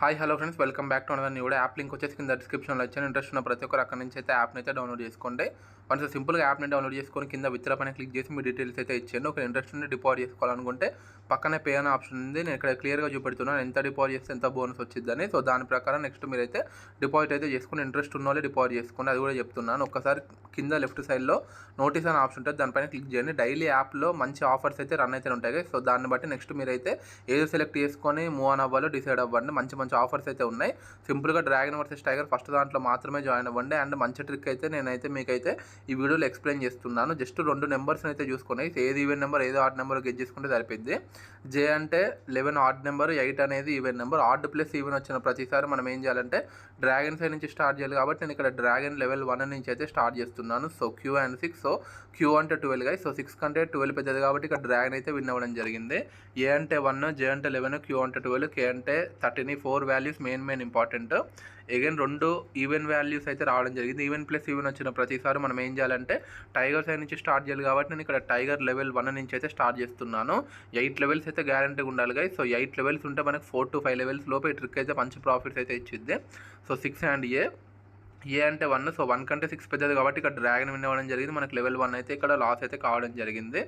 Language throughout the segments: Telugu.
Hi hello friends, welcome back to another new video. App link వచ్చేసి కింద డిస్క్రిప్షన్లో ఇచ్చాను. ఇంట్రెస్ట్ ఉన్న ప్రతి ఒక్కరు అక్కడ నుంచి అయితే యాప్ని అయితే డౌన్లోడ్ చేసుకోండి. వన్స్ సింపుల్గా యాప్ని డౌన్లోడ్ చేసుకొని కింద విత్డ్రా పైన క్లిక్ చేసి మీ డీటెయిల్స్ అయితే ఇచ్చాను. ఒక ఇంట్రెస్ట్ ఉండి డిపాజిట్ చేసుకోవాలనుకుంటే పక్కనే పే అనే ఆప్షన్ ఉంది. నేను ఇక్కడ క్లియర్గా చూపెడుతున్నాను ఎంత డిపాజిట్ చేస్తే ఎంత బోనస్ వచ్చిందని. సో దాని ప్రకారం నెక్స్ట్ మీరైతే డిపాజిట్ అయితే చేసుకుని ఇంట్రెస్ట్ ఉన్న వాళ్ళే డిపాజిట్ చేసుకోండి. అది కూడా చెప్తున్నాను. ఒక్కసారి కింద లెఫ్ట్ సైడ్లో నోటీస్ అనే ఆప్షన్ ఉంటుంది, దానిపైన క్లిక్ చేయండి. డైలీ యాప్లో మంచి ఆఫర్స్ అయితే రన్ అయితే ఉంటాయి. సో దాన్ని బట్టి నెక్స్ట్ మీరైతే ఏదో సెలెక్ట్ చేసుకొని మూవ్ ఆన్ అవ్వాలో డిసైడ్ అవ్వండి. మంచి మంచి ఆఫర్స్ అయితే ఉన్నాయి. సింపుల్గా డ్రాగన్ వర్సెస్ టైగర్ ఫస్ట్ దాంట్లో మాత్రమే జాయిన్ అవ్వండి. అండ్ మంచి ట్రిక్ అయితే నేనైతే మీకైతే ఈ వీడియోలో ఎక్స్ప్లెయిన్ చేస్తున్నాను. జస్ట్ 2 నెంబర్స్ని అయితే చూసుకొని ఏది ఈవెన్ నెంబర్ ఏదో ఆడ్ నెంబర్ గెట్ చేసుకుంటే సరిపోద్ది. జే అంటే 11 ఆడ్ నెంబర్, 8 అనేది even number. Odd plus even వచ్చిన ప్రతిసారి మనం ఏం చేయాలంటే డ్రాగన్ సైడ్ నుంచి స్టార్ట్ చేయాలి. కాబట్టి నేను ఇక్కడ డ్రాగన్ లెవెల్ 1 నుంచి అయితే స్టార్ట్ చేస్తున్నాను. So Q and 6. So Q అంటే 12 గైస్. సో 6 కంటే 12 పెద్దది కాబట్టి ఇక్కడ డ్రాగన్ అయితే విన్ అవ్వడం జరిగింది. ఏ అంటే 1, జే అంటే 11, క్యూ అంటే 12, కే అంటే 13. 4 values main important. Again 2 even values అయితే రావడం జరిగింది. ఈవెన్ ప్లస్ ఈవెన్ వచ్చిన ప్రతిసారి మనం ఏం చేయాలంటే టైగర్ సైడ్ నుంచి స్టార్ట్ చేయాలి. కాబట్టి నేను ఇక్కడ టైగర్ లెవెల్ 1 నుంచి అయితే స్టార్ట్ చేస్తున్నాను. 8 లెవెల్స్ అయితే గ్యారంటీగా ఉండాలి గైస్. సో 8 లెవెల్స్ ఉంటే మనకు 4 to 5 లెవెల్స్ లోపు ఈ ట్రిక్ అయితే మంచి ప్రాఫిట్స్ అయితే ఇచ్చిద్ది. సో 6 అండ్ ఏ అంటే 1. సో 1 కంటే 6 పెద్దది కాబట్టి ఇక్కడ డ్రాగన్ విన్ అవ్వడం జరిగింది. మనకు లెవెల్ 1 అయితే ఇక్కడ లాస్ అయితే కావడం జరిగింది.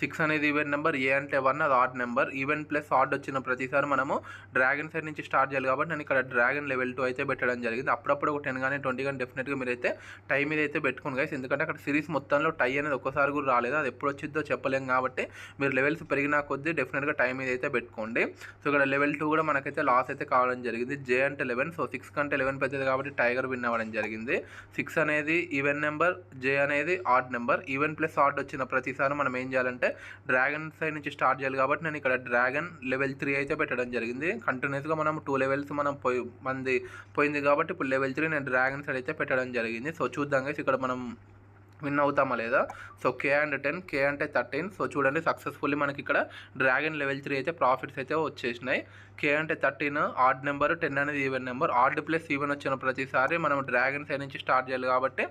6 అనేది ఈవెన్ నెంబర్, ఏ అంటే 1 అది odd number. Even plus odd వచ్చిన ప్రతిసారి మనము డ్రాగన్ సైడ్ నుంచి స్టార్ట్ చేయాలి. కాబట్టి నేను ఇక్కడ డ్రాగన్ లెవెల్ 2 అయితే పెట్టడం జరిగింది. అప్పుడప్పుడు ఒక 10 కానీ 20 కానీ డెఫినెట్గా మీరైతే టై మీద అయితే పెట్టుకోండి గైస్. ఎందుకంటే అక్కడ సిరీస్ మొత్తంలో టై అనేది ఒక్కసారి కూడా రాలేదు. అది ఎప్పుడు వచ్చిందో చెప్పలేం. కాబట్టి మీరు లెవెల్స్ పెరిగినా కొద్దీ డెఫినెట్గా టై మీద అయితే పెట్టుకోండి. సో ఇక్కడ లెవెల్ 2 కూడా మనకైతే లాస్ అయితే కావడం జరిగింది. జే అంటే 11. సో 6 కంటే 11 పెద్దది కాబట్టి టైగర్ విన్ అవ్వడం జరిగింది. 6 అనేది ఈవెన్ నెంబర్, జే అనేది odd number. Even plus odd వచ్చిన ప్రతిసారి మనం ఏం చేయాలంటే డ్రాగన్ సైడ్ నుంచి స్టార్ట్ చేయాలి. కాబట్టి నేను ఇక్కడ డ్రాగన్ లెవెల్ 3 అయితే పెట్టడం జరిగింది. కంటిన్యూస్గా మనం 2 లెవెల్స్ మనం పోయింది కాబట్టి ఇప్పుడు లెవెల్ 3 నేను డ్రాగన్ సైడ్ అయితే పెట్టడం జరిగింది. సో చూద్దాం గైస్ ఇక్కడ మనం విన్ అవుతామా లేదా. సో కే అండ్ 10, కే అంటే 13. సో చూడండి సక్సెస్ఫుల్లీ మనకి ఇక్కడ డ్రాగన్ లెవెల్ 3 అయితే ప్రాఫిట్స్ అయితే వచ్చేసినాయి. కే అంటే 13 ఆడ్ నెంబర్, 10 అనేది even number. Odd plus even వచ్చిన ప్రతిసారి మనం డ్రాగన్ సైడ్ నుంచి స్టార్ట్ చేయాలి. కాబట్టి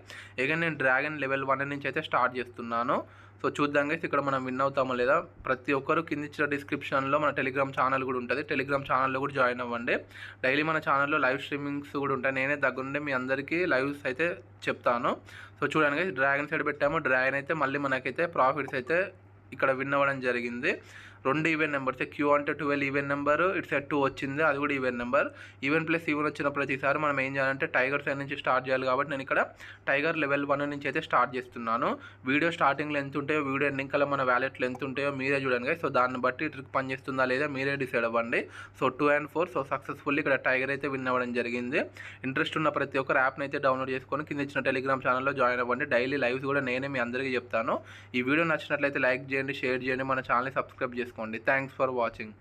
ఇక నేను డ్రాగన్ లెవెల్ 1 నుంచి అయితే స్టార్ట్ చేస్తున్నాను. సో చూద్దాం గైస్ ఇక్కడ మనం విన్ అవుతామా లేదా. ప్రతి ఒక్కరు కింద ఇచ్చిన డిస్క్రిప్షన్లో మన టెలిగ్రామ్ ఛానల్ కూడా ఉంటుంది. టెలిగ్రామ్ ఛానల్లో కూడా జాయిన్ అవ్వండి. డైలీ మన ఛానల్లో లైవ్ స్ట్రీమింగ్స్ కూడా ఉంటాయి. నేనే దగ్గరుండి మీ అందరికీ లైవ్స్ అయితే చెప్తాను. సో చూడండి గైస్ డ్రాగన్ సైడ్ పెట్టాము. డ్రాగన్ అయితే మళ్ళీ మనకైతే ప్రాఫిట్స్ అయితే ఇక్కడ విన్ అవ్వడం జరిగింది. 2 ఈవెన్ నెంబర్స్. క్యూ అంటే 12 ఈవెన్ నెంబర్, ఇట్స్ 2 వచ్చింది, అది కూడా even number. Even plus even వచ్చిన ప్రతిసారి మనం ఏం చేయాలంటే టైగర్ సైడ్ నుంచి స్టార్ట్ చేయాలి. కాబట్టి నేను ఇక్కడ టైగర్ లెవెల్ 1 నుంచి అయితే స్టార్ట్ చేస్తున్నాను. వీడియో స్టార్టింగ్లో ఎంత ఉంటాయో, వీడియో ఎండింగ్ కల్లా మన వ్యాలెట్లో ఎంత ఉంటాయో మీరే చూడండి. సో దాన్ని బట్టి ట్రిక్ పనిచేస్తుందా లేదా మీరే డిసైడ్ అవ్వండి. So 2 and 4. సో సక్సెస్ఫుల్లీ ఇక్కడ టైగర్ అయితే విన్ అవ్వడం జరిగింది. ఇంట్రెస్ట్ ఉన్న ప్రతి ఒక్కరు యాప్ని అయితే డౌన్లోడ్ చేసుకొని కింద ఇచ్చిన టెలిగ్రామ్ ఛానల్లో జాయిన్ అవ్వండి. డైలీ లైవ్స్ కూడా నేనే మీ అందరికీ చెప్తాను. ఈ వీడియో నచ్చినట్లయితే లైక్ చేయండి, షేర్ చేయండి, మన ఛానల్ని సబ్స్క్రైబ్ చేసుకోండి. Thanks for watching.